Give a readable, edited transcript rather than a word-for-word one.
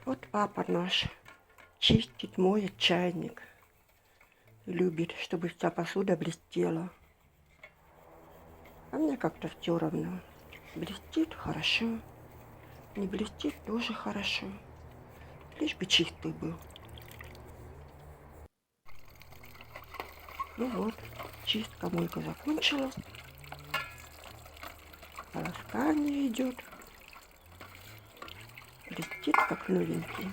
Вот папа наш чистит, моет чайник. Любит, чтобы вся посуда блестела. А мне как-то все равно. Блестит — хорошо. Не блестит — тоже хорошо. Лишь бы чистый был. Ну вот, чистка, мойка закончилась. Полоскание идет. Блестит, как новенький.